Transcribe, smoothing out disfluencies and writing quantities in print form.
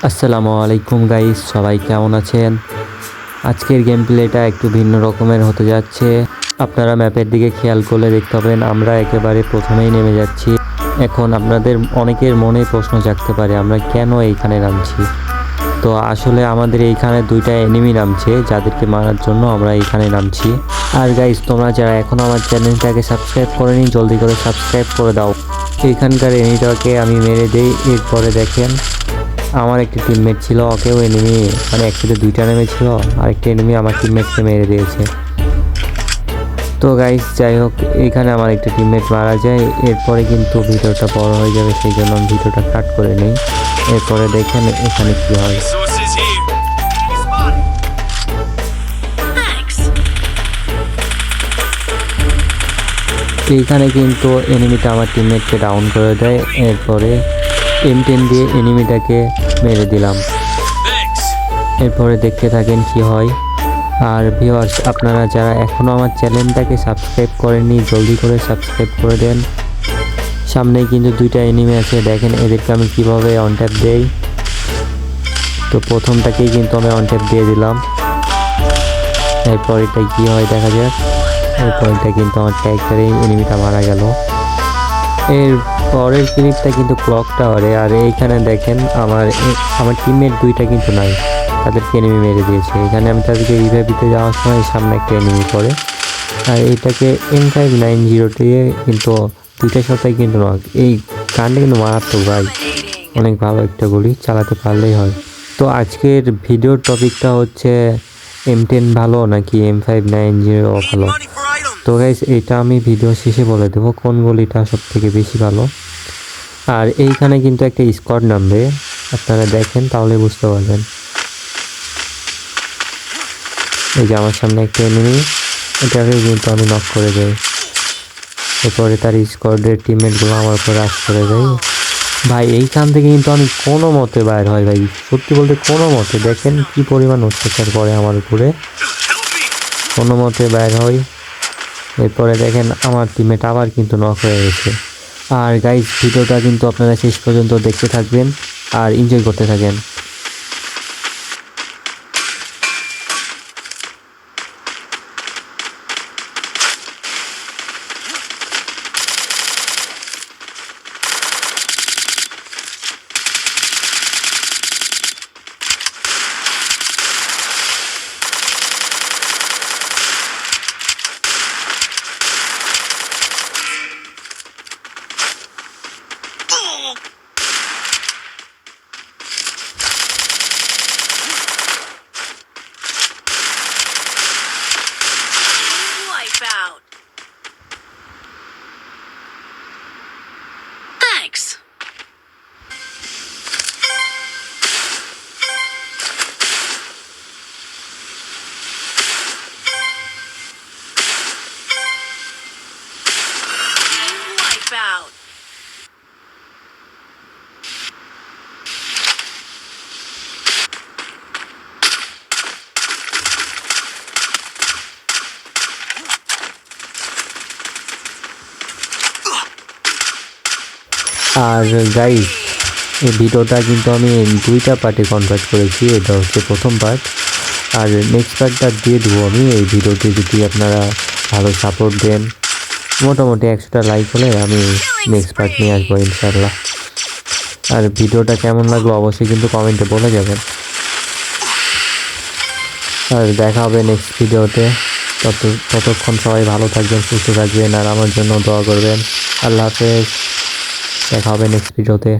আসসালামু আলাইকুম গাইস, সবাই কেমন আছেন? আজকের গেম প্লেটা একটু ভিন্ন রকমের হতে যাচ্ছে। আপনারা ম্যাপের দিকে খেয়াল করলে দেখতে পাবেন আমরা একেবারে প্রথমেই নেমে যাচ্ছি। এখন আপনাদের অনেকের মনে প্রশ্ন জাগতে পারে আমরা কেন এইখানে নামছি। তো আসলে আমাদের এইখানে দুইটা এনিমি নামছে, যাদেরকে মারার জন্য আমরা এইখানে নামছি। আর গাইস, তোমরা যারা এখনও আমার চ্যানেলটাকে সাবস্ক্রাইব করেনি জলদি করে সাবস্ক্রাইব করে দাও। এইখানকার এনিমিটাকে আমি মেরে দেই। এরপরে দেখেন আমার একটা টিমমেট ছিল, ওকেও এনিমি মানে একসাথে দুইটা নেমেছিল, আরেকটা এনিমি আমার টিমমেটকে মেরে দিয়েছে। তো গাইস যাই হোক, এখানে আমার একটা টিমমেট মারা যায়। এরপরে কিন্তু ভিডিওটা বড় হয়ে যাবে, সেই জন্য আমি ভিডিওটা কাট করে নিই। এরপরে দেখেন এখানে কি হয়। এইখানে কিন্তু এনিমিটা আমার টিমমেটকে ডাউন করে দেয়। এরপরে M10 দিয়ে এনিমিটাকে মেরে দিলাম। এরপরে দেখতে থাকেন কি হয়। আর ভিউয়ার্স, আপনারা যারা এখনও আমার চ্যানেলটাকে সাবস্ক্রাইব করেননি জলদি করে সাবস্ক্রাইব করে দেন। সামনেই কিন্তু দুইটা এনিমি আছে, দেখেন এদেরকে আমি কিভাবে অন ট্যাপ দেই। তো প্রথমটাকেই কিন্তু আমি অন ট্যাপ দিয়ে দিলাম। এরপর এটা কি হয় দেখা যাক। এরপর এটা কিন্তু আমার ক্যারেক্টারে এনিমিটা মারা গেল। এর পরের ক্লিপটা কিন্তু ক্লক টাওয়ারে। আর এইখানে দেখেন আমার টিমমেট দুইটা কিন্তু নাই, তাদেরকে এনিমি মেরে দিয়েছে। এখানে আমি তাদেরকে রিভাইভ দিতে যাওয়ার সময় সামনে একটা এনিমি পড়ে। আর এইটাকে M590 দিয়ে কিন্তু দুইটা শতাই কিন্তু নক। এই গানটা কিন্তু মারাত্মক ভাই, অনেক ভালো একটা গুলি, চালাতে পারলেই হয়। তো আজকের ভিডিওর টপিকটা হচ্ছে M10 ভালো নাকি M590 ভালো। তো গাইস, এটা আমি ভিডিও শেষে বলে দেবো কোন গুলিটা সব থেকে বেশি ভালো। আর এইখানে কিন্তু একটা স্কোয়াড নামবে, আপনারা দেখেন তাহলে বুঝতে পারবেন। এই যে আমার সামনে একটা এনিমি, এটাকে কিন্তু আমি নক করে দেই। এরপরে তার স্কোয়াডের টিমমেটগুলো আমার উপর রাশ করে দেয়। ভাই এইখান থেকে কিন্তু আমি কোনো মতে বাইর হয় ভাই, সত্যি বলতে কোনো মতে। দেখেন কি পরিমাণ অত্যাচার করে আমার উপরে, কোনো মতে বাইর হয়। এরপরে দেখেন আমার টিমমেট আবার কিন্তু নক হয়ে গেছে। আর গাইজ, ভিডিওটা কিন্তু আপনারা শেষ পর্যন্ত দেখতে থাকবেন আর এনজয় করতে থাকেন। Out. Thanks. Wipe out. আর গাইজ, এই ভিডিওটা কিন্তু আমি দুইটা পার্টে কনভার্ট করেছি। এটা হচ্ছে প্রথম পার্ট, আর নেক্সট পার্টটা দিয়ে দেবো আমি এই ভিডিওতে যদি আপনারা ভালো সাপোর্ট দেন। মোটামুটি 100টা লাইক হলে আমি নেক্সট পার্ট নিয়ে আসবো ইনশাআল্লাহ। আর ভিডিওটা কেমন লাগলো অবশ্যই কিন্তু কমেন্টে বলে যাবেন। আর দেখা হবে নেক্সট ভিডিওতে। ততক্ষণ সবাই ভালো থাকবেন, সুস্থ থাকবেন, আর আমার জন্য দোয়া করবেন। আল্লাহ হাফেজ, দেখা হবে নেক্সট ভিডিওতে।